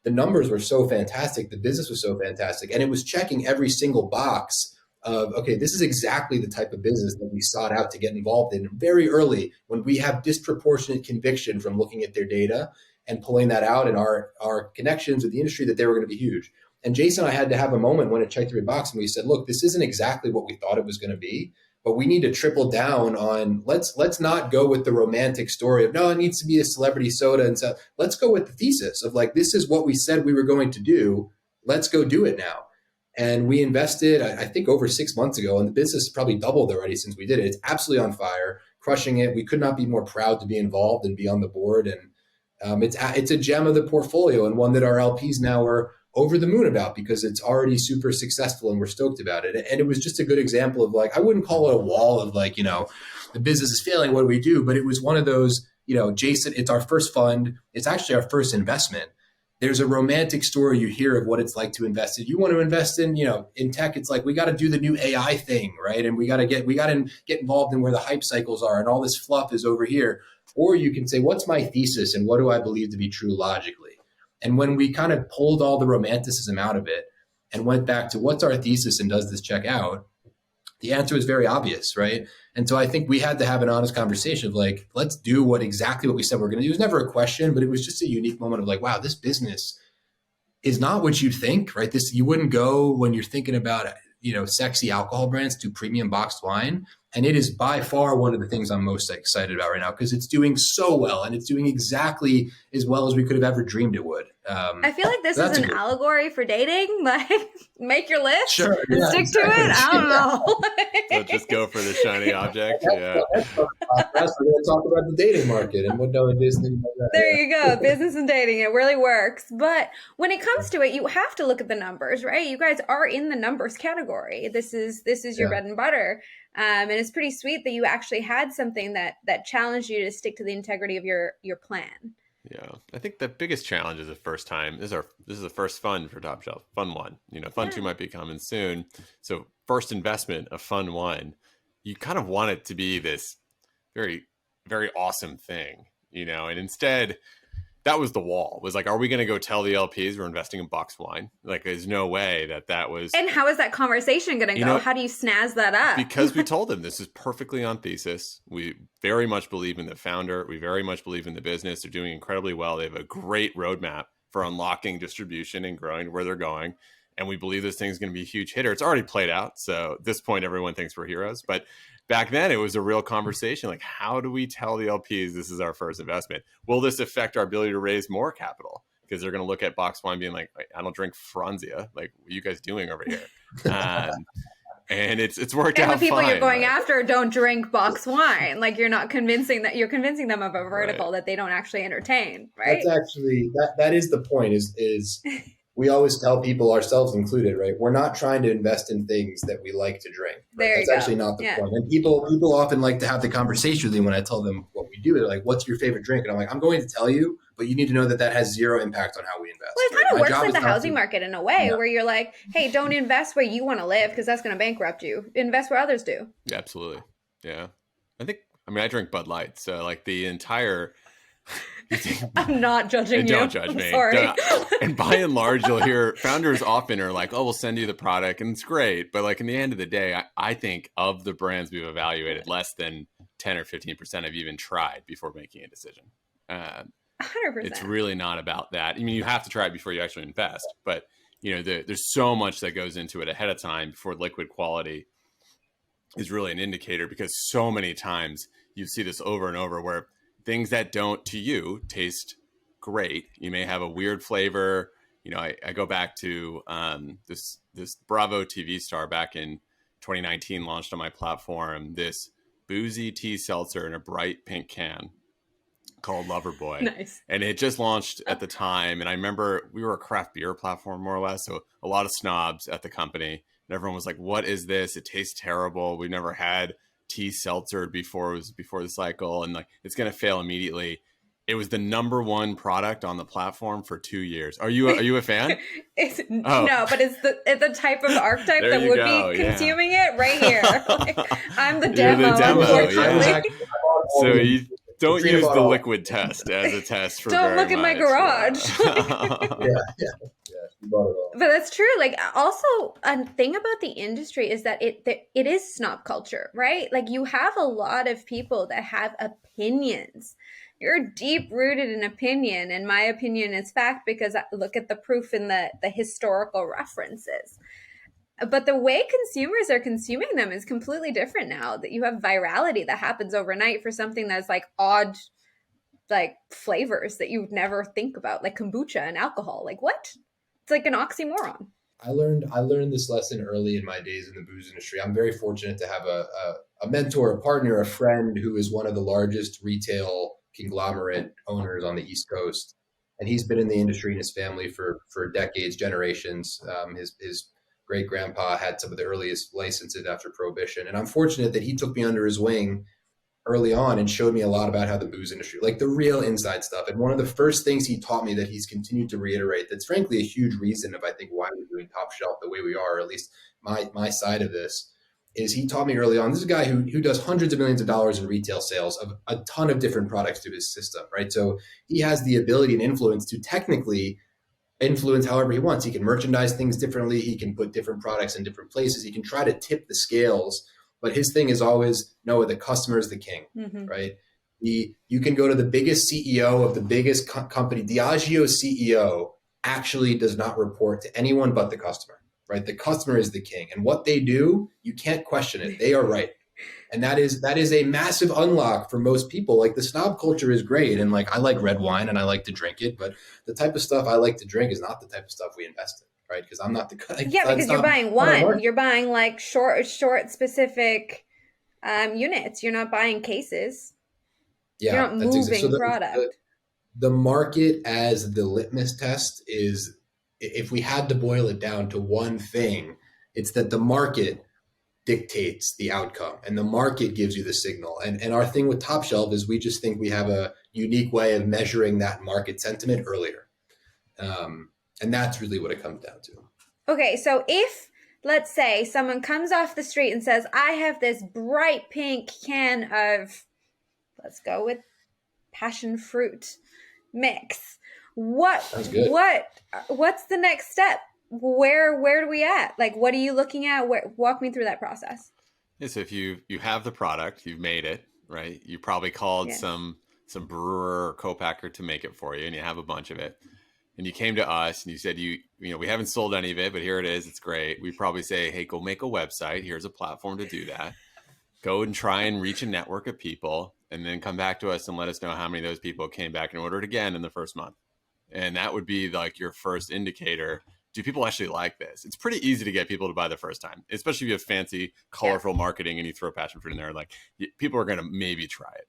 A: the numbers were so fantastic, the business was so fantastic, and it was checking every single box of, okay, this is exactly the type of business that we sought out to get involved in very early when we have disproportionate conviction from looking at their data and pulling that out in our connections with the industry that they were going to be huge. And Jason and I had to have a moment when it checked every box and we said, look, this isn't exactly what we thought it was going to be, but we need to triple down on let's not go with the romantic story of, no, it needs to be a celebrity soda. And so let's go with the thesis of this is what we said we were going to do. Let's go do it now. And we invested, I think, over 6 months ago, and the business has probably doubled already since we did it. It's absolutely on fire, crushing it. We could not be more proud to be involved and be on the board. And it's a gem of the portfolio and one that our LPs now are over the moon about because it's already super successful and we're stoked about it. And it was just a good example of I wouldn't call it a wall of the business is failing, what do we do? But it was one of those, Jason, it's our first fund. It's actually our first investment. There's a romantic story you hear of what it's like to invest in. You want to invest in, in tech, it's we got to do the new AI thing, right? And we got to get involved in where the hype cycles are and all this fluff is over here. Or you can say, what's my thesis and what do I believe to be true logically? And when we kind of pulled all the romanticism out of it and went back to what's our thesis and does this check out, the answer is very obvious, right? And so I think we had to have an honest conversation of let's do exactly what we said we're going to do. It was never a question, but it was just a unique moment of wow, this business is not what you think, right? You wouldn't go when you're thinking about, sexy alcohol brands to premium boxed wine. And it is by far one of the things I'm most excited about right now because it's doing so well and it's doing exactly as well as we could have ever dreamed it would.
B: I feel like this is an allegory for dating. Make your list,
A: sure,
B: and stick to it. I don't know.
D: So just go for the shiny object. Yeah.
A: We're going to talk about the dating market and what it is.
B: There you go. Business and dating. It really works. But when it comes to it, you have to look at the numbers, right? You guys are in the numbers category. This is your bread and butter. And it's pretty sweet that you actually had something that challenged you to stick to the integrity of your plan.
D: Yeah, I think the biggest challenge is the first time. This is the first fund for Top Shelf. Fund 1. Fund 2 might be coming soon. So first investment of Fund 1, you kind of want it to be this very, very awesome thing, and instead that was the wall. Was are we going to go tell the LPs we're investing in boxed wine? There's no way that was.
B: And how is that conversation going to go? How do you snazz that up?
D: Because we told them this is perfectly on thesis. We very much believe in the founder. We very much believe in the business. They're doing incredibly well. They have a great roadmap for unlocking distribution and growing where they're going. And we believe this thing's going to be a huge hitter. It's already played out. So at this point, everyone thinks we're heroes. But back then, it was a real conversation. How do we tell the LPs this is our first investment? Will this affect our ability to raise more capital? Because they're going to look at box wine being I don't drink Franzia. What are you guys doing over here? and it's worked
B: And
D: out
B: the people
D: fine,
B: you're going
D: but-
B: after don't drink box wine. Like you're convincing them of a vertical that they don't actually entertain, right?
A: That's actually that is the point. Is we always tell people, ourselves included, right? We're not trying to invest in things that we like to drink. Right?
B: There you
A: That's
B: go.
A: actually not the
B: Yeah.
A: point. And people often like to have the conversation with me when I tell them what we do. They're like, "What's your favorite drink?" And I'm like, "I'm going to tell you, but you need to know that has zero impact on how we invest."
B: Well, it
A: right?
B: kind of
A: My
B: works
A: job
B: like
A: is
B: the
A: not
B: housing market in a way,
A: Yeah.
B: where you're like, hey, don't invest where you want to live because that's going to bankrupt you. Invest where others do.
D: Yeah, absolutely. Yeah. I drink Bud Light, so like the entire
B: I'm not judging
D: and
B: you.
D: don't judge
B: I'm
D: me.
B: sorry.
D: And by and large, you'll hear founders often are like, "Oh, we'll send you the product," and it's great. But like in the end of the day, I think of the brands we've evaluated, less than 10 or 15% have even tried before making a decision.
B: 100%.
D: It's really not about that. I mean, you have to try it before you actually invest, but there's so much that goes into it ahead of time before liquid quality is really an indicator, because so many times you see this over and over where things that don't to you taste great. You may have a weird flavor. I go back to this Bravo TV star back in 2019 launched on my platform this boozy tea seltzer in a bright pink can called Loverboy.
B: Nice.
D: And it just launched at the time. And I remember we were a craft beer platform, more or less. So a lot of snobs at the company. And everyone was like, what is this? It tastes terrible. We've never had tea seltzer before. It was before the cycle. And like, it's going to fail immediately. It was the #1 product on the platform for 2 years. Are you a fan?
B: No, but it's the type of archetype that would be consuming it right here. Like, I'm the demo,
D: You're the demo,
B: unfortunately.
D: yeah. So you don't use the liquid test as a test for
B: Don't look at my garage. But that's true. Like, also a thing about the industry is that it is snob culture, right? Like, you have a lot of people that have opinions. You're deep rooted in opinion, and my opinion is fact because I look at the proof in the historical references. But the way consumers are consuming them is completely different now. That you have virality that happens overnight for something that's like odd, like flavors that you would never think about, like kombucha and alcohol. Like, what? It's like an oxymoron.
A: I learned this lesson early in my days in the booze industry. I'm very fortunate to have a mentor, a partner, a friend who is one of the largest retail conglomerate owners on the East Coast. And he's been in the industry and his family for decades, generations. His great grandpa had some of the earliest licenses after Prohibition. And I'm fortunate that he took me under his wing early on and showed me a lot about how the booze industry, like the real inside stuff. And one of the first things he taught me that he's continued to reiterate, that's frankly a huge reason of, I think, why we're doing Top Shelf the way we are, or at least my side of this, is he taught me early on, this is a guy who does hundreds of millions of dollars in retail sales of a ton of different products through his system, right? So he has the ability and influence to technically influence however he wants. He can merchandise things differently. He can put different products in different places. He can try to tip the scales. But his thing is always, no, the customer is the king, right? You can go to the biggest CEO of the biggest company. Diageo's CEO actually does not report to anyone but the customer, right? The customer is the king. And what they do, you can't question it. They are right. And that is a massive unlock for most people. Like, the snob culture is great. And like, I like red wine and I like to drink it, but the type of stuff I like to drink is not the type of stuff we invest in. Right, because I'm not the
B: because you're buying one. You're buying like short specific units. You're not buying cases.
A: Yeah,
B: you're not moving
A: so
B: product.
A: The market as the litmus test is, if we had to boil it down to one thing, it's that the market dictates the outcome, and the market gives you the signal. And our thing with Top Shelf is we just think we have a unique way of measuring that market sentiment earlier. And that's really what it comes down to.
B: Okay, so if, let's say, someone comes off the street and says, I have this bright pink can of, let's go with passion fruit mix. What's the next step? Where do we at? Like, what are you looking at? Walk me through that process.
D: Yeah, so if you have the product, you've made it, right? You probably called some brewer or co-packer to make it for you, and you have a bunch of it. And you came to us and you said, we haven't sold any of it, but here it is. It's great. We probably say, hey, go make a website. Here's a platform to do that. Go and try and reach a network of people, and then come back to us and let us know how many of those people came back and ordered again in the first month. And that would be like your first indicator. do people actually like this? It's pretty easy to get people to buy the first time, especially if you have fancy, colorful marketing and you throw passion fruit in there. Like, people are going to maybe try it.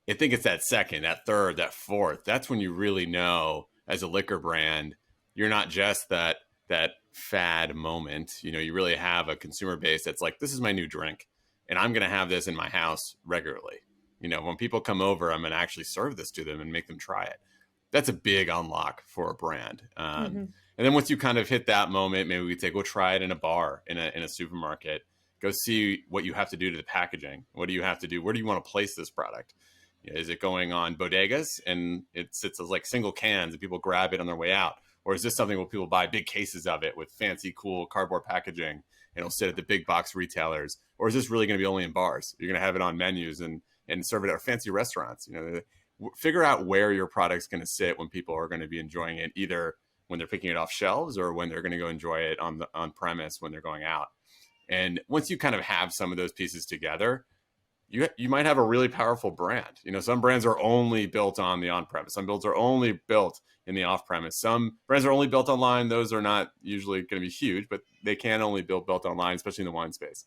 D: I think it's that second, that third, that fourth. That's when you really know, as a liquor brand, you're not just that fad moment. You know, you really have a consumer base that's like, this is my new drink, and I'm going to have this in my house regularly. You know, when people come over, I'm going to actually serve this to them and make them try it. That's a big unlock for a brand. And then once you kind of hit that moment, maybe we go try it in a bar, in a supermarket. Go see what you have to do to the packaging. What do you have to do? Where do you want to place this product? You know, is it going on bodegas and it sits as like single cans and people grab it on their way out? Or is this something where people buy big cases of it with fancy, cool cardboard packaging and it'll sit at the big box retailers? Or is this really going to be only in bars? You're going to have it on menus and serve it at fancy restaurants. You know, figure out where your product's going to sit when people are going to be enjoying it, either when they're picking it off shelves or when they're going to go enjoy it on premise when they're going out. And once you kind of have some of those pieces together, you might have a really powerful brand. You know, some brands are only built on the on-premise. Some builds are only built in the off-premise. Some brands are only built online. Those are not usually going to be huge, but they can only built online, especially in the wine space.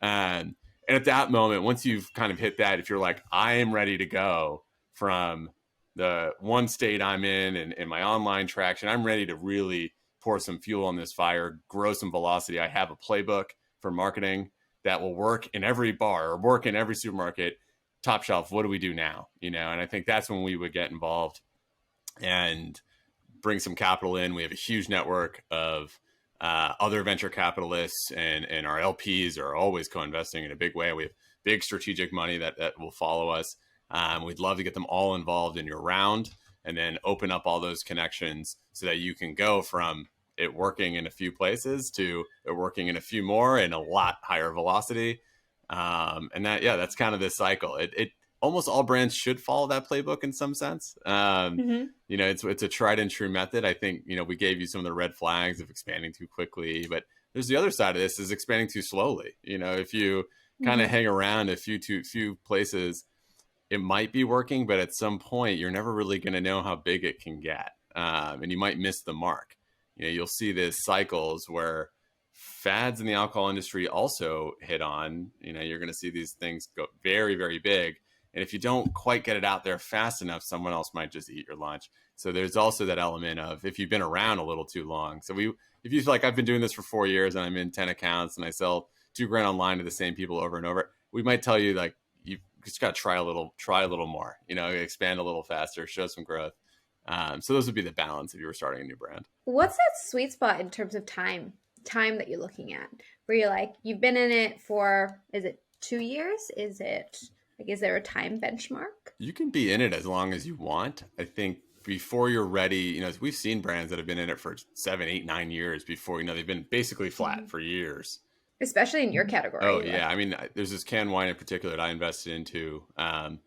D: And at that moment, once you've kind of hit that, if you're like, I am ready to go from the one state I'm in and my online traction, I'm ready to really pour some fuel on this fire, grow some velocity. I have a playbook for marketing that will work in every bar or work in every supermarket. Top shelf, what do we do now? You know, and I think that's when we would get involved and bring some capital in. We have a huge network of other venture capitalists, and our LPs are always co-investing in a big way. We have big strategic money that will follow us. We'd love to get them all involved in your round and then open up all those connections so that you can go from it working in a few places to it working in a few more and a lot higher velocity. And that's kind of this cycle. It almost all brands should follow that playbook in some sense. You know, it's a tried and true method. I think, you know, we gave you some of the red flags of expanding too quickly, but there's the other side of this is expanding too slowly. You know, if you kind of hang around a few places, it might be working, but at some point you're never really going to know how big it can get. And you might miss the mark. You know, you'll see these cycles where fads in the alcohol industry also hit on. You know, you're going to see these things go very, very big. And if you don't quite get it out there fast enough, someone else might just eat your lunch. So there's also that element of if you've been around a little too long. So if you feel like I've been doing this for 4 years and I'm in 10 accounts and I sell $2,000 online to the same people over and over, we might tell you like, you just got to try a little more, you know, expand a little faster, show some growth. So those would be the balance if you were starting a new brand.
B: What's that sweet spot in terms of time that you're looking at, where you're like, you've been in it for, is it 2 years? Is there a time benchmark?
D: You can be in it as long as you want. I think before you're ready, you know, we've seen brands that have been in it for 7, 8, 9 years before, you know, they've been basically flat for years.
B: Especially in your category.
D: Oh, yeah. I mean, there's this canned wine in particular that I invested into. And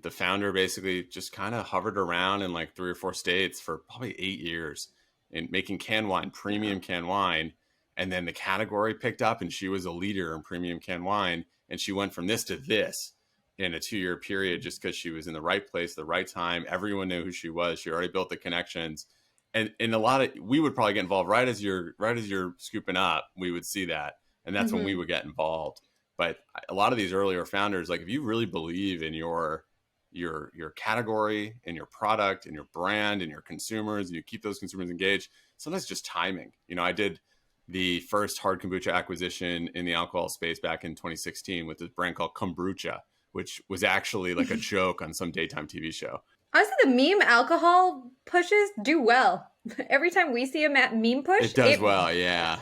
D: the founder basically just kind of hovered around in like 3 or 4 states for probably 8 years and making canned wine, premium canned wine. And then the category picked up and she was a leader in premium canned wine. And she went from this to this in a 2-year period just because she was in the right place, the right time. Everyone knew who she was. She already built the connections. And we would probably get involved right as you're scooping up, we would see that. And that's when we would get involved. But a lot of these earlier founders, like if you really believe in your category and your product and your brand and your consumers, and you keep those consumers engaged, sometimes just timing. You know, I did the first hard kombucha acquisition in the alcohol space back in 2016 with this brand called Kombucha, which was actually like a joke on some daytime TV show.
B: Honestly, the meme alcohol pushes do well. Every time we see a meme push,
D: it does well, yeah.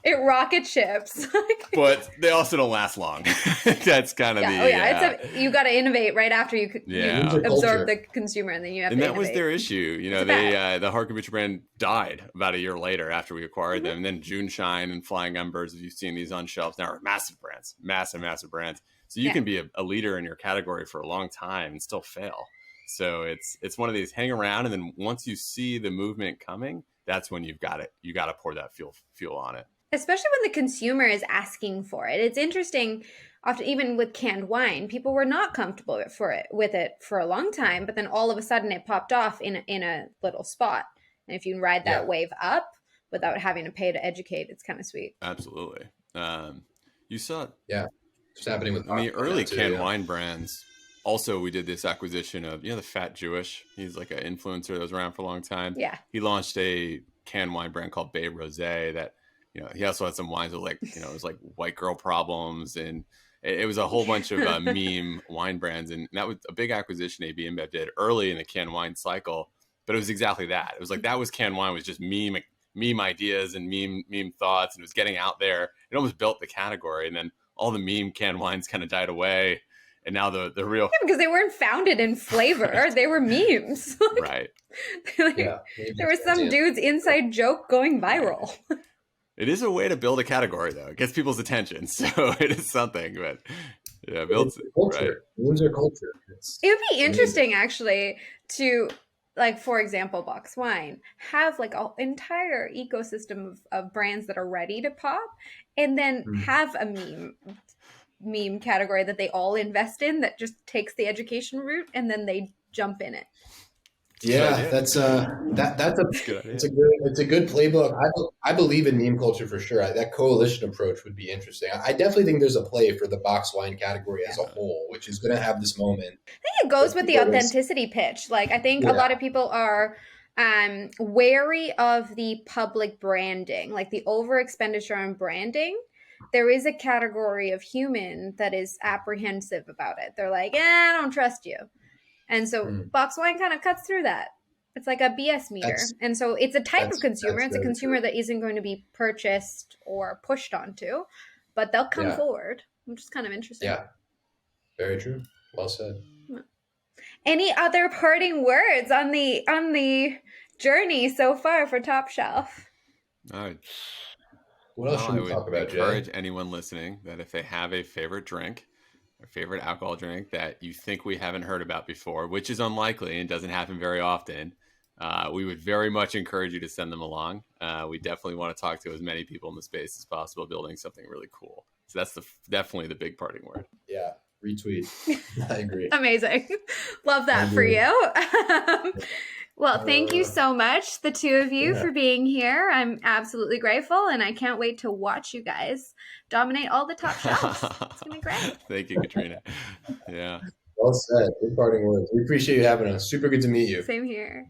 B: It rocket ships.
D: But they also don't last long. That's kind of
B: you got to innovate right after you absorb the consumer, and then you have to innovate.
D: And that was their issue. You know, the hard kombucha brand died about a year later after we acquired them. And then June Shine and Flying Embers, if you've seen these on shelves now, are massive brands, massive brands. So you can be a leader in your category for a long time and still fail. So it's one of these hang around, and then once you see the movement coming, that's when you've got it. You got to pour that fuel on it.
B: Especially when the consumer is asking for it. It's interesting. Often, even with canned wine, people were not comfortable with it for a long time, but then all of a sudden it popped off in a little spot, And if you can ride that wave up without having to pay to educate, it's kind of sweet.
D: Absolutely. You saw,
A: it's happening with
D: the early
A: too,
D: canned wine brands. Also, we did this acquisition of, the Fat Jewish. He's like an influencer that was around for a long time.
B: Yeah.
D: He launched a canned wine brand called Bay Rosé that, he also had some wines with it was like white girl problems. And it was a whole bunch of meme wine brands. And that was a big acquisition AB InBev did early in the canned wine cycle. But it was exactly that. It was like, that was canned wine, was just meme ideas and meme thoughts. And it was getting out there. It almost built the category. And then all the meme canned wines kind of died away. And now the real...
B: Yeah, because they weren't founded in flavor. They were memes.
D: Right.
B: There were some dude's inside joke going viral.
D: It is a way to build a category, though. It gets people's attention. So it is something. But yeah, builds
A: culture.
D: Right.
A: Memes are culture.
B: It would be interesting, actually, to... like, for example, Box Wine, have like an entire ecosystem of brands that are ready to pop, and then have a meme category that they all invest in that just takes the education route, and then they jump in it.
A: Yeah, that's it's a good playbook. I believe in meme culture for sure. That coalition approach would be interesting. I definitely think there's a play for the box wine category as a whole, which is going to have this moment.
B: I think it goes with the authenticity pitch. Like, I think a lot of people are wary of the public branding, like the over expenditure on branding. There is a category of human that is apprehensive about it. They're like, I don't trust you. And so box wine kind of cuts through that. It's like a BS meter. And so it's a type of consumer. It's a consumer that isn't going to be purchased or pushed onto, but they'll come forward, which is kind of interesting.
A: Yeah, very true. Well said.
B: Any other parting words on the journey so far for Top Shelf?
A: What else should we talk about, Jay?
D: I would encourage anyone listening that if they have a favorite drink, or favorite alcohol drink that you think we haven't heard about before, which is unlikely and doesn't happen very often, we would very much encourage you to send them along. We definitely want to talk to as many people in the space as possible, building something really cool. So that's definitely the big parting word.
A: Yeah, retweet. I agree.
B: Amazing. Love that for you. Well, thank you so much, the two of you, for being here. I'm absolutely grateful, and I can't wait to watch you guys dominate all the top shelves. It's going to be great.
D: Thank you, Katrina. Yeah.
A: Well said. Good parting words. We appreciate you having us. Super good to meet you.
B: Same here.